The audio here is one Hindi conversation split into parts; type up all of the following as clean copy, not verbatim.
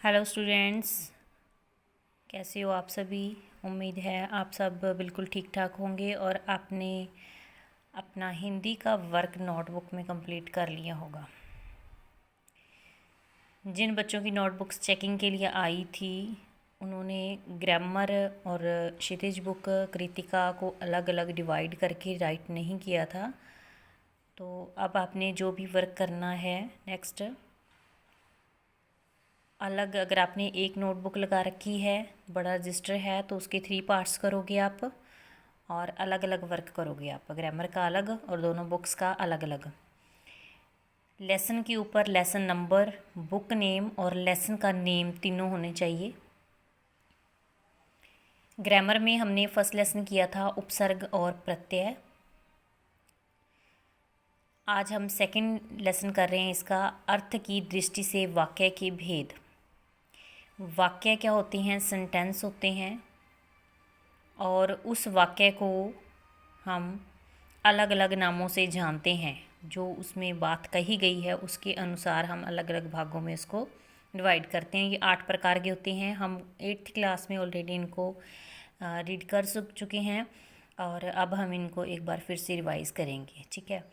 हेलो स्टूडेंट्स, कैसे हो आप सभी। उम्मीद है आप सब बिल्कुल ठीक ठाक होंगे और आपने अपना हिंदी का वर्क नोटबुक में कंप्लीट कर लिया होगा। जिन बच्चों की नोटबुक्स चेकिंग के लिए आई थी उन्होंने ग्रामर और क्षितिज बुक कृतिका को अलग अलग डिवाइड करके राइट नहीं किया था। तो अब आपने जो भी वर्क करना है नेक्स्ट, अलग अगर आपने एक नोटबुक लगा रखी है, बड़ा रजिस्टर है, तो उसके 3 पार्ट्स करोगे आप और अलग अलग वर्क करोगे आप। ग्रामर का अलग और दोनों बुक्स का अलग अलग। लेसन के ऊपर लेसन नंबर, बुक नेम और लेसन का नेम तीनों होने चाहिए। ग्रामर में हमने फर्स्ट लेसन किया था उपसर्ग और प्रत्यय। आज हम सेकंड लेसन कर रहे हैं इसका अर्थ की दृष्टि से वाक्य के भेद। वाक्य क्या होते हैं? सेंटेंस होते हैं और उस वाक्य को हम अलग अलग नामों से जानते हैं। जो उसमें बात कही गई है उसके अनुसार हम अलग अलग भागों में इसको डिवाइड करते हैं। ये 8 प्रकार के होते हैं। हम 8th क्लास में ऑलरेडी इनको रीड कर चुके हैं और अब हम इनको एक बार फिर से रिवाइज करेंगे, ठीक है।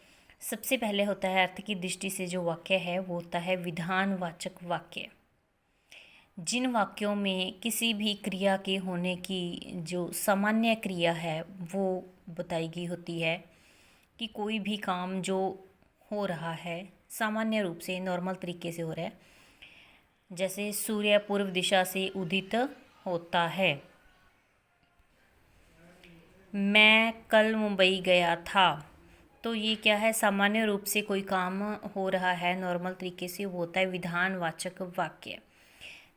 सबसे पहले होता है अर्थ की दृष्टि से जो वाक्य है वो होता है विधानवाचक वाक्य। जिन वाक्यों में किसी भी क्रिया के होने की जो सामान्य क्रिया है वो बताई गई होती है कि कोई भी काम जो हो रहा है सामान्य रूप से नॉर्मल तरीके से हो रहा है। जैसे सूर्य पूर्व दिशा से उदित होता है। मैं कल मुंबई गया था। तो ये क्या है? सामान्य रूप से कोई काम हो रहा है नॉर्मल तरीके से, वो होता है विधानवाचक वाक्य।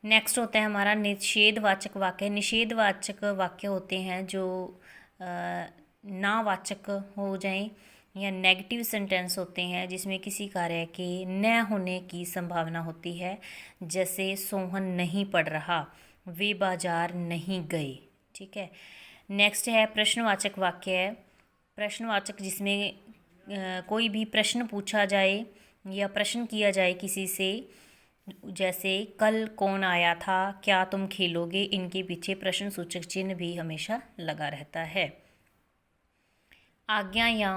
नेक्स्ट होता है हमारा निषेधवाचक वाक्य। निषेधवाचक वाक्य होते हैं जो नावाचक हो जाएं या नेगेटिव सेंटेंस होते हैं जिसमें किसी कार्य के न होने की संभावना होती है। जैसे सोहन नहीं पढ़ रहा, वे बाजार नहीं गए, ठीक है। नेक्स्ट है प्रश्नवाचक वाक्य। प्रश्नवाचक जिसमें कोई भी प्रश्न पूछा जाए या प्रश्न किया जाए किसी से, जैसे कल कौन आया था, क्या तुम खेलोगे, इनके पीछे प्रश्न सूचक चिन्ह भी हमेशा लगा रहता है। आज्ञा या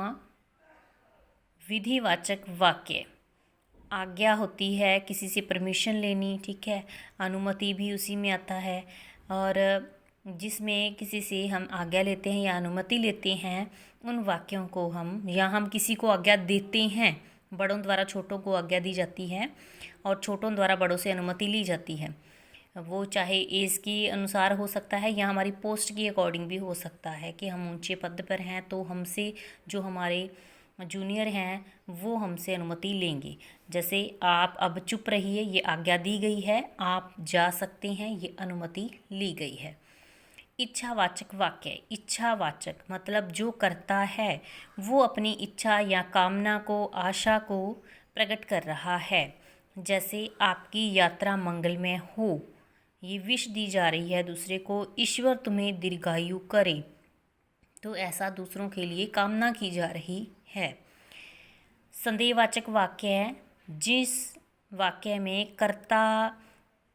विधिवाचक वाक्य। आज्ञा होती है किसी से परमिशन लेनी, ठीक है। अनुमति भी उसी में आता है। और जिसमें किसी से हम आज्ञा लेते हैं या अनुमति लेते हैं उन वाक्यों को हम, या हम किसी को आज्ञा देते हैं, बड़ों द्वारा छोटों को आज्ञा दी जाती है और छोटों द्वारा बड़ों से अनुमति ली जाती है। वो चाहे एज के अनुसार हो सकता है या हमारी पोस्ट के अकॉर्डिंग भी हो सकता है कि हम ऊंचे पद पर हैं तो हमसे जो हमारे जूनियर हैं वो हमसे अनुमति लेंगे। जैसे आप अब चुप रहिए, ये आज्ञा दी गई है, आप जा सकते हैं, ये अनुमति ली गई है। इच्छावाचक वाक्य। इच्छावाचक मतलब जो करता है वो अपनी इच्छा या कामना को, आशा को प्रकट कर रहा है। जैसे आपकी यात्रा मंगलमय हो, ये विश दी जा रही है दूसरे को, ईश्वर तुम्हें दीर्घायु करे, तो ऐसा दूसरों के लिए कामना की जा रही है। संदेहवाचक वाक्य है जिस वाक्य में कर्ता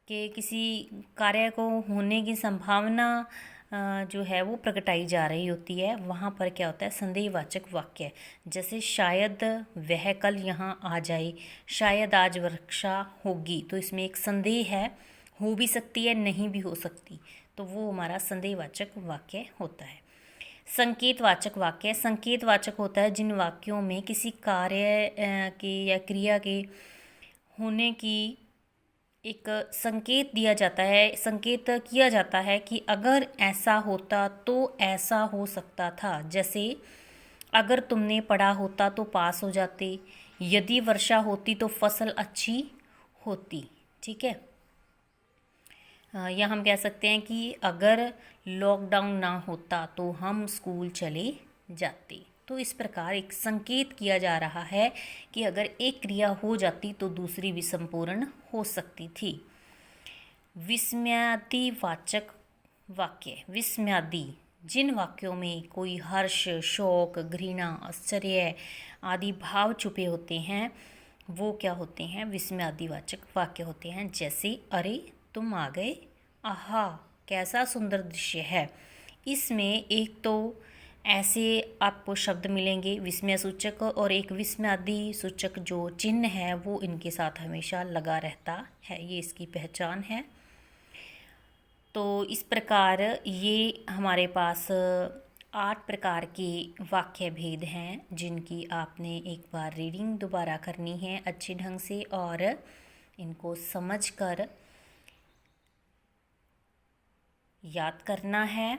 के किसी कार्य को होने की संभावना जो है वो प्रकटाई जा रही होती है, वहाँ पर क्या होता है? संदेहवाचक वाक्य। जैसे शायद वह कल यहाँ आ जाए, शायद आज वर्षा होगी, तो इसमें एक संदेह है, हो भी सकती है नहीं भी हो सकती, तो वो हमारा संदेहवाचक वाक्य होता है। संकेतवाचक वाक्य। संकेतवाचक होता है जिन वाक्यों में किसी कार्य के या क्रिया के होने की एक संकेत दिया जाता है, संकेत किया जाता है कि अगर ऐसा होता तो ऐसा हो सकता था। जैसे अगर तुमने पढ़ा होता तो पास हो जाते, यदि वर्षा होती तो फसल अच्छी होती, ठीक है। या हम कह सकते हैं कि अगर लॉकडाउन ना होता तो हम स्कूल चले जाते। तो इस प्रकार एक संकेत किया जा रहा है कि अगर एक क्रिया हो जाती तो दूसरी भी संपूर्ण हो सकती थी। विस्मयादिवाचक वाक्य। विस्मयादि जिन वाक्यों में कोई हर्ष, शोक, घृणा, आश्चर्य आदि भाव छुपे होते हैं वो क्या होते हैं? विस्मयादिवाचक वाक्य होते हैं। जैसे अरे तुम आ गए, आहा कैसा सुंदर दृश्य है। इसमें एक तो ऐसे आपको शब्द मिलेंगे विस्मय सूचक, और एक विस्मयादि सूचक जो चिन्ह है वो इनके साथ हमेशा लगा रहता है, ये इसकी पहचान है। तो इस प्रकार ये हमारे पास 8 प्रकार के वाक्य भेद हैं जिनकी आपने एक बार रीडिंग दोबारा करनी है अच्छे ढंग से, और इनको समझकर याद करना है।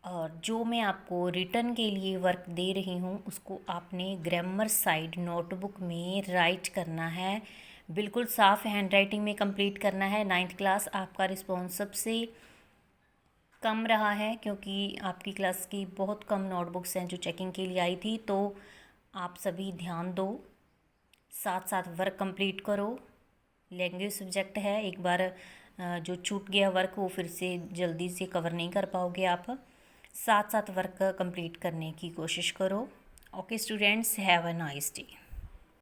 और जो मैं आपको रिटर्न के लिए वर्क दे रही हूँ उसको आपने ग्रामर साइड नोटबुक में राइट करना है, बिल्कुल साफ़ हैंडराइटिंग में कंप्लीट करना है। 9th क्लास आपका रिस्पॉन्स सबसे कम रहा है क्योंकि आपकी क्लास की बहुत कम नोटबुक्स हैं जो चेकिंग के लिए आई थी। तो आप सभी ध्यान दो, साथ साथ वर्क कंप्लीट करो। लैंग्वेज सब्जेक्ट है, एक बार जो छूट गया वर्क वो फिर से जल्दी से कवर नहीं कर पाओगे आप। साथ साथ वर्क कंप्लीट करने की कोशिश करो। Okay students, have a nice day.